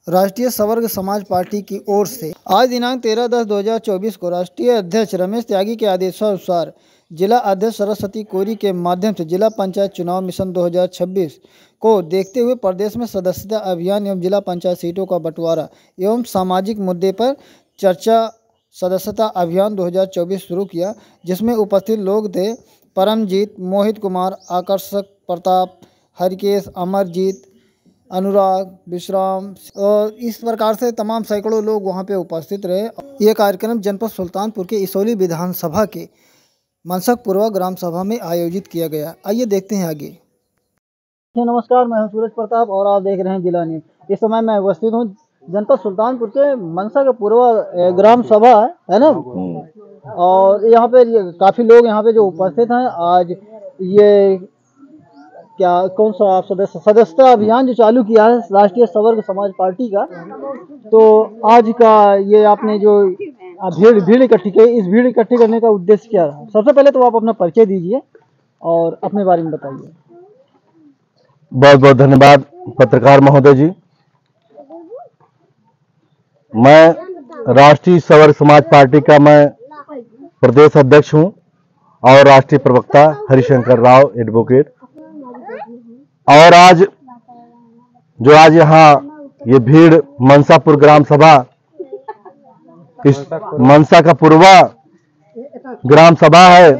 राष्ट्रीय सवर्ग समाज पार्टी की ओर से आज दिनांक 13/10/2024 को राष्ट्रीय अध्यक्ष रमेश त्यागी के आदेशानुसार जिला अध्यक्ष सरस्वती कोरी के माध्यम से जिला पंचायत चुनाव मिशन 2026 को देखते हुए प्रदेश में सदस्यता अभियान एवं जिला पंचायत सीटों का बंटवारा एवं सामाजिक मुद्दे पर चर्चा सदस्यता अभियान 2024 शुरू किया, जिसमें उपस्थित लोग थे परमजीत, मोहित कुमार, आकर्षक प्रताप, हरिकेश, अमरजीत, अनुराग, विश्राम और इस प्रकार से तमाम सैकड़ों लोग वहां पे उपस्थित रहे। ये कार्यक्रम जनपद सुल्तानपुर के इसौली विधानसभा के मनसकपुरवा ग्राम सभा में आयोजित किया गया। आइए देखते हैं आगे। नमस्कार, मैं हूं सूरज प्रताप और आप देख रहे हैं जिला न्यूज़। इस समय मैं उपस्थित हूं जनपद सुल्तानपुर के मनसकपुरवा ग्राम सभा है ना, और यहाँ पे काफी लोग यहाँ पे जो उपस्थित हैं। आज ये क्या कौन सा आप सदस्यता अभियान जो चालू किया है राष्ट्रीय सवर्ग समाज पार्टी का, तो आज का ये आपने जो भीड़ इकट्ठी की, इस भीड़ इकट्ठी करने का उद्देश्य क्या रहा? सबसे पहले तो आप अपना परिचय दीजिए और अपने बारे में बताइए। बहुत बहुत धन्यवाद पत्रकार महोदय जी। मैं राष्ट्रीय सवर्ग समाज पार्टी का मैं प्रदेश अध्यक्ष हूं और राष्ट्रीय प्रवक्ता हरिशंकर राव एडवोकेट। और आज यहाँ ये भीड़ मनसापुर ग्राम सभा, इस मनसा का पूर्वा ग्राम सभा है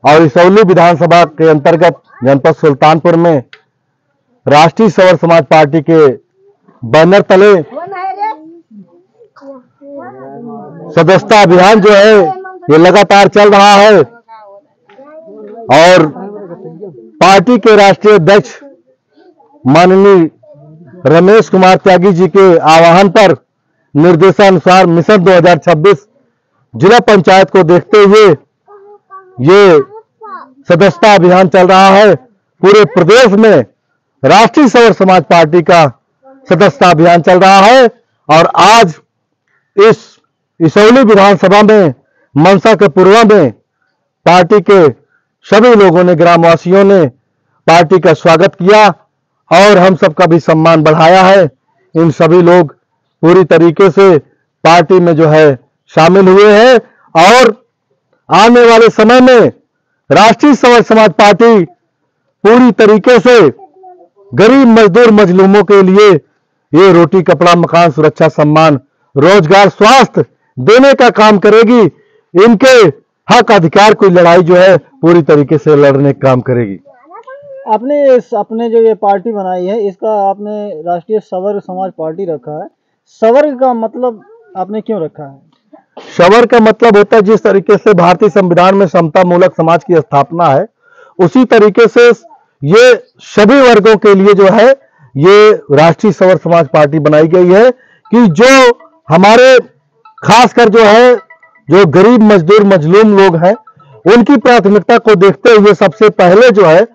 और इसौली विधानसभा के अंतर्गत जनपद सुल्तानपुर में राष्ट्रीय सवर्ग समाज पार्टी के बैनर तले सदस्यता अभियान जो है ये लगातार चल रहा है। और पार्टी के राष्ट्रीय अध्यक्ष माननीय रमेश कुमार त्यागी जी के आह्वान पर निर्देशानुसार मिशन 2026 जिला पंचायत को देखते हुए ये सदस्यता अभियान चल रहा है। पूरे प्रदेश में राष्ट्रीय सवर्ग समाज पार्टी का सदस्यता अभियान चल रहा है और आज इस इसौली विधानसभा में मनसा के पूर्वा में पार्टी के सभी लोगों ने, ग्रामवासियों ने पार्टी का स्वागत किया और हम सबका भी सम्मान बढ़ाया है। इन सभी लोग पूरी तरीके से पार्टी में जो है शामिल हुए हैं और आने वाले समय में राष्ट्रीय सवर्ग समाज पार्टी पूरी तरीके से गरीब मजदूर मजलूमों के लिए ये रोटी कपड़ा मकान सुरक्षा सम्मान रोजगार स्वास्थ्य देने का काम करेगी। इनके हक अधिकार की लड़ाई जो है पूरी तरीके से लड़ने का काम करेगी। आपने जो ये पार्टी बनाई है इसका आपने राष्ट्रीय सवर्ग समाज पार्टी रखा है। सवर्ग का मतलब आपने क्यों रखा है? सवर्ग का मतलब होता है जिस तरीके से भारतीय संविधान में समता मूलक समाज की स्थापना है, उसी तरीके से ये सभी वर्गों के लिए जो है ये राष्ट्रीय सवर्ग समाज पार्टी बनाई गई है कि जो हमारे खासकर जो है जो गरीब मजदूर मजलूम लोग हैं उनकी प्राथमिकता को देखते हुए सबसे पहले जो है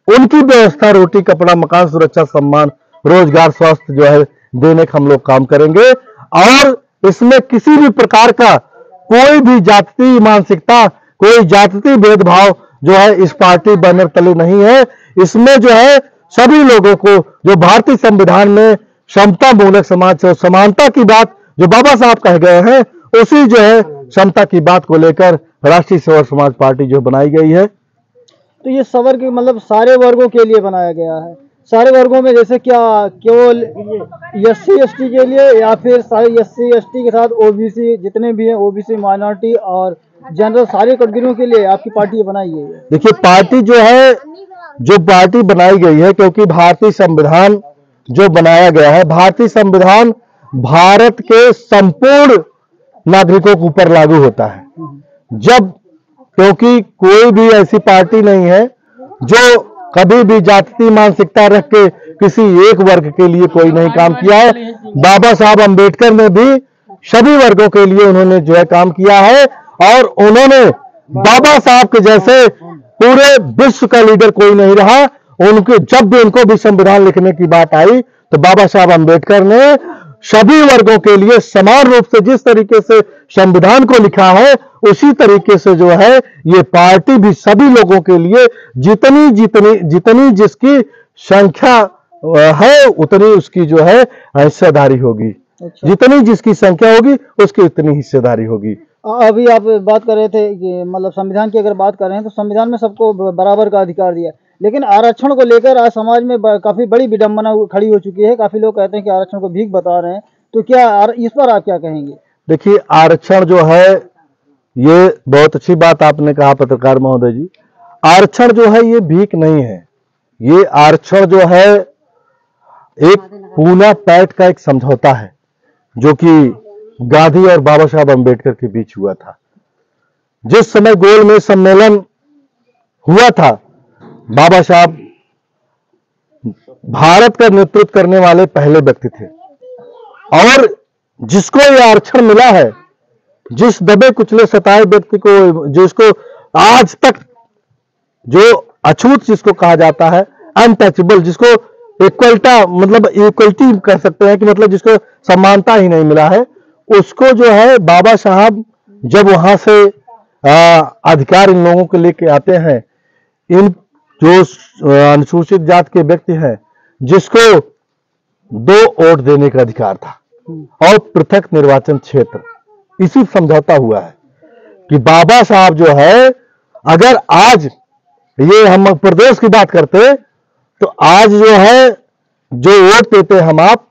उनकी व्यवस्था रोटी कपड़ा मकान सुरक्षा सम्मान रोजगार स्वास्थ्य जो है देने का हम लोग काम करेंगे। और इसमें किसी भी प्रकार का कोई भी जाति मानसिकता, कोई जाति भेदभाव जो है इस पार्टी बैनर तले नहीं है। इसमें जो है सभी लोगों को जो भारतीय संविधान में समता मूलक समाज से समानता की बात जो बाबा साहब कह गए हैं, उसी जो है समता की बात को लेकर राष्ट्रीय सवर्ग समाज पार्टी जो बनाई गई है। तो ये सवर्ग मतलब सारे वर्गों के लिए बनाया गया है। सारे वर्गों में जैसे क्या केवल SC/ST के लिए या फिर सारे SC/ST के साथ OBC जितने भी हैं, OBC माइनॉरिटी और जनरल सारे कैटेगरियों के लिए आपकी पार्टी बनाई गई है? देखिए पार्टी जो है जो पार्टी बनाई गई है क्योंकि भारतीय संविधान जो बनाया गया है, भारतीय संविधान भारत के संपूर्ण नागरिकों के ऊपर लागू होता है। जब क्योंकि कोई भी ऐसी पार्टी नहीं है जो कभी भी जाति मानसिकता रख के किसी एक वर्ग के लिए कोई नहीं काम किया है। बाबा साहब अंबेडकर ने भी सभी वर्गों के लिए उन्होंने जो है काम किया है और उन्होंने बाबा साहब के जैसे पूरे विश्व का लीडर कोई नहीं रहा। उनके जब भी उनको भी संविधान लिखने की बात आई तो बाबा साहब अंबेडकर ने सभी वर्गों के लिए समान रूप से जिस तरीके से संविधान को लिखा है उसी तरीके से जो है ये पार्टी भी सभी लोगों के लिए जितनी जिसकी संख्या है उतनी उसकी जो है हिस्सेदारी होगी। अच्छा। जितनी जिसकी संख्या होगी उसकी उतनी हिस्सेदारी होगी। अभी आप बात कर रहे थे कि मतलब संविधान की अगर बात कर रहे हैं तो संविधान में सबको बराबर का अधिकार दिया है, लेकिन आरक्षण को लेकर आज समाज में काफी बड़ी विडंबना खड़ी हो चुकी है। काफी लोग कहते हैं कि आरक्षण को भीख बता रहे हैं, तो क्या इस पर आप क्या कहेंगे? देखिए, आरक्षण जो है, ये बहुत अच्छी बात आपने कहा पत्रकार महोदय जी। आरक्षण जो है ये भीख नहीं है, ये आरक्षण जो है एक पूना पैठ का एक समझौता है जो कि गांधी और बाबा साहब अम्बेडकर के बीच हुआ था। जिस समय गोलमेज सम्मेलन हुआ था, बाबा साहब भारत का नेतृत्व करने वाले पहले व्यक्ति थे, और जिसको ये आरक्षण मिला है, जिस दबे कुचले सताए व्यक्ति को, जिसको आज तक जो अछूत जिसको कहा जाता है, अनटचेबल, जिसको इक्वलिटा मतलब इक्वलिटी कह सकते हैं कि मतलब जिसको समानता ही नहीं मिला है, उसको जो है बाबा साहब जब वहां से अधिकार इन लोगों को लेके आते हैं, इन जो अनुसूचित जाति के व्यक्ति हैं जिसको 2 वोट देने का अधिकार था और पृथक निर्वाचन क्षेत्र, इसी समझौता हुआ है कि बाबा साहब जो है, अगर आज ये हम प्रदेश की बात करते तो आज जो है जो वोट देते हम आप,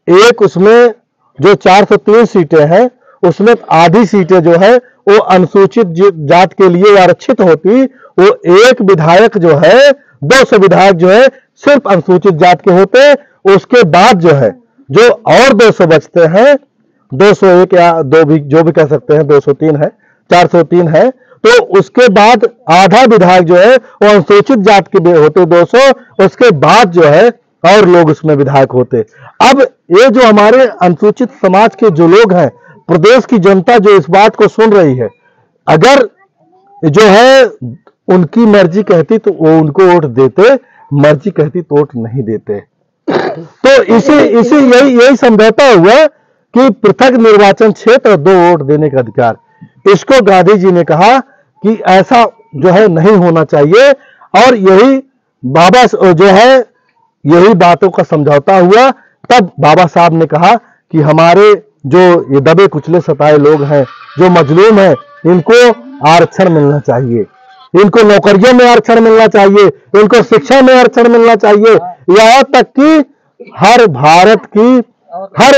एक उसमें जो 403 सीटें हैं उसमें आधी सीटें जो है वो अनुसूचित जाति के लिए आरक्षित होती, वो एक विधायक जो है, 200 विधायक जो है सिर्फ अनुसूचित जाति के होते। उसके बाद जो है जो और 200 बचते हैं, 201 या 2 भी जो भी कह सकते हैं, 203 है, 403 है, तो उसके बाद आधा विधायक जो है वो अनुसूचित जाति के होते 200, उसके बाद जो है और लोग उसमें विधायक होते। अब ये जो हमारे अनुसूचित समाज के जो लोग हैं, प्रदेश की जनता जो इस बात को सुन रही है, अगर जो है उनकी मर्जी कहती तो वो उनको वोट देते, मर्जी कहती तो वोट नहीं देते। तो इसी यही समझौता हुआ कि पृथक निर्वाचन क्षेत्र और 2 वोट देने का अधिकार। इसको गांधी जी ने कहा कि ऐसा जो है नहीं होना चाहिए, और यही बाबा जो है यही बातों का समझौता हुआ। तब बाबा साहब ने कहा कि हमारे जो ये दबे कुचले सताए लोग हैं, जो मजलूम हैं, इनको आरक्षण मिलना चाहिए, इनको नौकरियों में आरक्षण मिलना चाहिए, इनको शिक्षा में आरक्षण मिलना चाहिए, यहाँ तक कि हर भारत की हर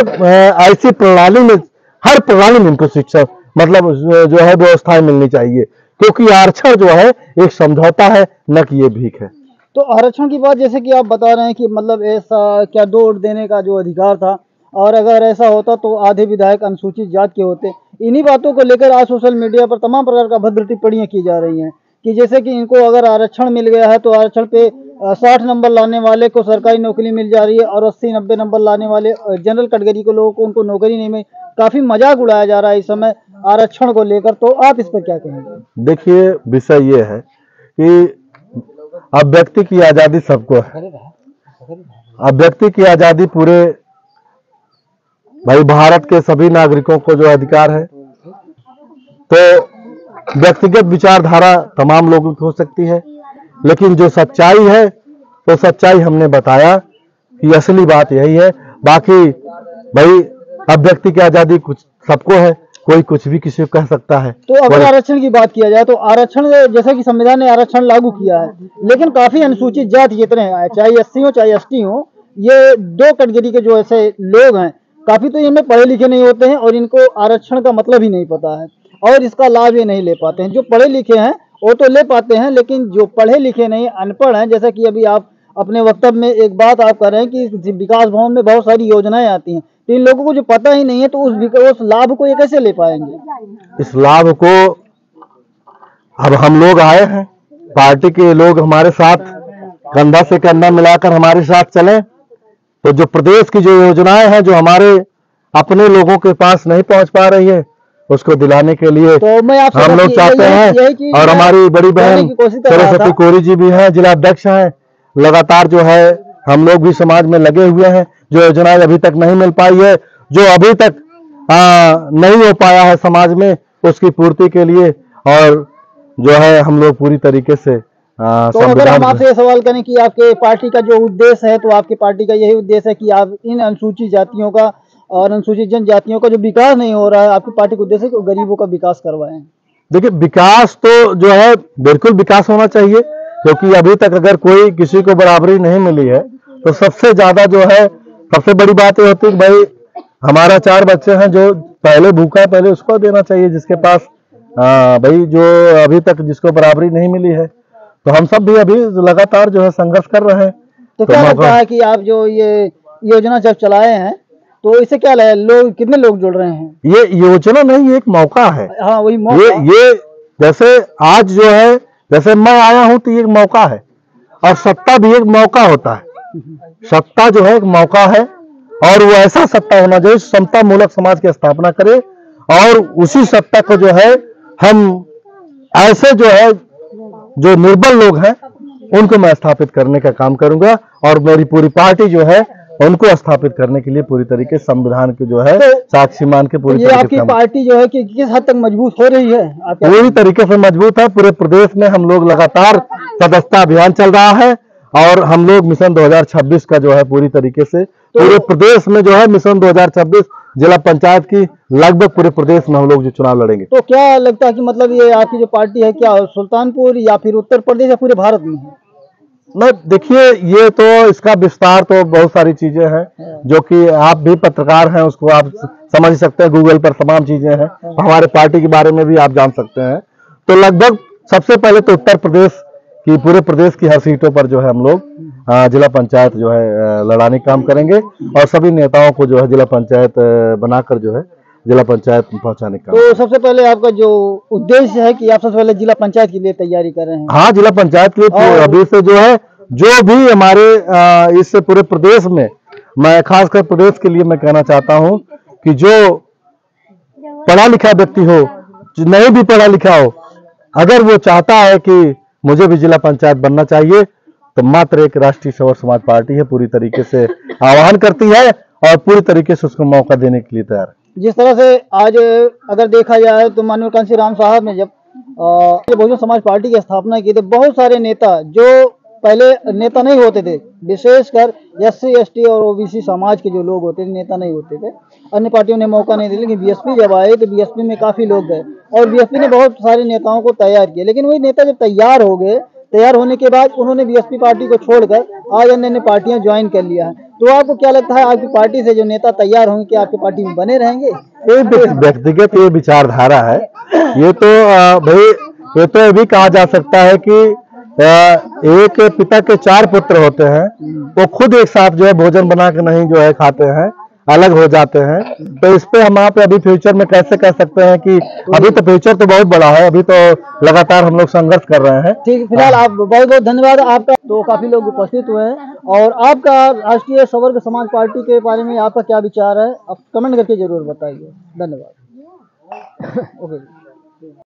ऐसी प्रणाली में, हर प्रणाली में इनको शिक्षा मतलब जो है व्यवस्थाएं मिलनी चाहिए, क्योंकि आरक्षण जो है एक समझौता है, न कि ये भीख है। तो आरक्षण की बात जैसे कि आप बता रहे हैं कि मतलब ऐसा क्या 2 वोट देने का जो अधिकार था, और अगर ऐसा होता तो आधे विधायक अनुसूचित जाति के होते। इन्हीं बातों को लेकर आज सोशल मीडिया पर तमाम प्रकार का भद्र टिप्पणियां की जा रही हैं कि जैसे कि इनको अगर आरक्षण मिल गया है तो आरक्षण पे 60 नंबर लाने वाले को सरकारी नौकरी मिल जा रही है, और 80-90 नंबर लाने वाले जनरल कैटेगरी के लोगों को उनको नौकरी नहीं मिली। काफी मजाक उड़ाया जा रहा है इस समय आरक्षण को लेकर, तो आप इस पर क्या कहेंगे? देखिए, विषय ये है कि अब व्यक्ति की आजादी सबको है, अब व्यक्ति की आजादी पूरे भाई भारत के सभी नागरिकों को जो अधिकार है, तो व्यक्तिगत विचारधारा तमाम लोगों की हो सकती है, लेकिन जो सच्चाई है वो सच्चाई हमने बताया कि असली बात यही है। बाकी भाई अब व्यक्ति की आजादी कुछ सबको है, कोई कुछ भी किसी को कह सकता है। तो अगर आरक्षण की बात किया जाए तो आरक्षण जैसे कि संविधान ने आरक्षण लागू किया है, लेकिन काफी अनुसूचित जाति जितने हैं, चाहे एससी हो चाहे एसटी हो, ये 2 कैटेगरी के जो ऐसे लोग हैं, काफी तो इनमें पढ़े लिखे नहीं होते हैं और इनको आरक्षण का मतलब ही नहीं पता है और इसका लाभ ये नहीं ले पाते हैं। जो पढ़े लिखे हैं वो तो ले पाते हैं, लेकिन जो पढ़े लिखे नहीं, अनपढ़ हैं, जैसा कि अभी आप अपने वक्तव्य में एक बात आप कर रहे हैं कि विकास भवन में बहुत सारी योजनाएं आती हैं, तो इन लोगों को जो पता ही नहीं है तो उस लाभ को ये कैसे ले पाएंगे? इस लाभ को अब हम लोग आए हैं, पार्टी के लोग हमारे साथ कंधा से कंधा मिलाकर हमारे साथ चले, तो जो प्रदेश की जो योजनाएं हैं जो हमारे अपने लोगों के पास नहीं पहुंच पा रही है, उसको दिलाने के लिए तो हम लोग चाहते हैं। और हमारी बड़ी बहन सरस्वती कोरी जी भी हैं, जिला अध्यक्ष हैं, लगातार जो है हम लोग भी समाज में लगे हुए हैं। जो योजनाएं अभी तक नहीं मिल पाई है, जो अभी तक नहीं हो पाया है समाज में, उसकी पूर्ति के लिए और जो है हम लोग पूरी तरीके से तो अगर हम आपसे ये सवाल करें कि आपके पार्टी का जो उद्देश्य है, तो आपकी पार्टी का यही उद्देश्य है कि आप इन अनुसूचित जातियों का और अनुसूचित जनजातियों का जो विकास नहीं हो रहा है, आपकी पार्टी का उद्देश्य है कि गरीबों का विकास करवाएं। देखिए, विकास तो जो है बिल्कुल विकास होना चाहिए, क्योंकि अभी तक अगर कोई किसी को बराबरी नहीं मिली है तो सबसे ज्यादा जो है, सबसे बड़ी बात ये होती है कि भाई हमारा 4 बच्चे हैं, जो पहले भूखा है पहले उसको देना चाहिए, जिसके पास भाई जो अभी तक जिसको बराबरी नहीं मिली है। तो हम सब भी अभी लगातार जो है संघर्ष कर रहे हैं। तो क्या लगता है कि आप जो ये योजना जब चलाए हैं तो इससे क्या लगा, लोग कितने लोग जुड़ रहे हैं? ये योजना नहीं, ये एक मौका है। हाँ, वही मौका। ये जैसे आज जो है, जैसे मैं आया हूं तो ये एक मौका है, और सत्ता भी एक मौका होता है। सत्ता जो है एक मौका है, और वो ऐसा सत्ता होना चाहिए समता मूलक समाज की स्थापना करे, और उसी सत्ता को जो है हम ऐसे जो है जो निर्बल लोग हैं उनको मैं स्थापित करने का काम करूंगा, और मेरी पूरी पार्टी जो है उनको स्थापित करने के लिए पूरी तरीके से संविधान के जो है साक्षी मान के पूरी ये आपकी पार्टी जो है कि किस हद तक मजबूत हो रही है? पूरी तरीके से मजबूत है। पूरे प्रदेश में हम लोग लगातार सदस्यता अभियान चल रहा है, और हम लोग मिशन 2026 का जो है पूरी तरीके से पूरे प्रदेश में जो है मिशन 2026 जिला पंचायत की लगभग पूरे प्रदेश में हम लोग जो चुनाव लड़ेंगे। तो क्या लगता है कि मतलब ये आपकी जो पार्टी है क्या सुल्तानपुर या फिर उत्तर प्रदेश या पूरे भारत में है? नहीं, देखिए, ये तो इसका विस्तार तो बहुत सारी चीजें हैं, जो कि आप भी पत्रकार हैं, उसको आप समझ सकते हैं। गूगल पर तमाम चीजें हैं, हमारे पार्टी के बारे में भी आप जान सकते हैं। तो लगभग सबसे पहले तो उत्तर प्रदेश की, पूरे प्रदेश की हर सीटों पर जो है हम लोग जिला पंचायत जो है लड़ाने का काम करेंगे, और सभी नेताओं को जो है जिला पंचायत बनाकर जो है जिला पंचायत में पहुंचाने का। तो सबसे पहले आपका जो उद्देश्य है कि आप सबसे पहले जिला पंचायत के लिए तैयारी कर रहे हैं? हाँ, जिला पंचायत के लिए अभी से जो है, जो भी हमारे इस पूरे प्रदेश में, मैं खासकर प्रदेश के लिए मैं कहना चाहता हूं कि जो पढ़ा लिखा व्यक्ति हो, जो नहीं भी पढ़ा लिखा हो, अगर वो चाहता है कि मुझे भी जिला पंचायत बनना चाहिए, तो मात्र एक राष्ट्रीय सवर समाज पार्टी है पूरी तरीके से आह्वान करती है, और पूरी तरीके से उसको मौका देने के लिए तैयार है। जिस तरह से आज अगर देखा जाए तो माननीय कांशीराम साहब ने जब बहुजन समाज पार्टी की स्थापना की थी, बहुत सारे नेता जो पहले नेता नहीं होते थे, विशेषकर SC ST और OBC समाज के जो लोग होते थे, नेता नहीं होते थे, अन्य पार्टियों ने मौका नहीं दिया। लेकिन BSP जब आए तो BSP में काफी लोग गए, और BSP ने बहुत सारे नेताओं को तैयार किया। लेकिन वही नेता जब तैयार हो गए, तैयार होने के बाद उन्होंने BSP पार्टी को छोड़कर आज अन्य पार्टियां ज्वाइन कर लिया है। तो आपको क्या लगता है, आपकी पार्टी से जो नेता तैयार होंगे क्या आपकी पार्टी में बने रहेंगे? ये व्यक्तिगत ये विचारधारा है। ये तो भाई, ये तो ये भी कहा जा सकता है कि एक पिता के 4 पुत्र होते हैं, वो खुद एक साथ जो है भोजन बना के नहीं जो है खाते हैं, अलग हो जाते हैं। तो इस पे हम आप अभी फ्यूचर में कैसे कह सकते हैं कि अभी तो फ्यूचर तो बहुत बड़ा है, अभी तो लगातार हम लोग संघर्ष कर रहे हैं। ठीक, फिलहाल आप बहुत बहुत धन्यवाद आपका। तो काफी लोग उपस्थित हुए हैं, और आपका राष्ट्रीय सवर्ग समाज पार्टी के बारे में आपका क्या विचार है, आप कमेंट करके जरूर बताइए। धन्यवाद। ओके।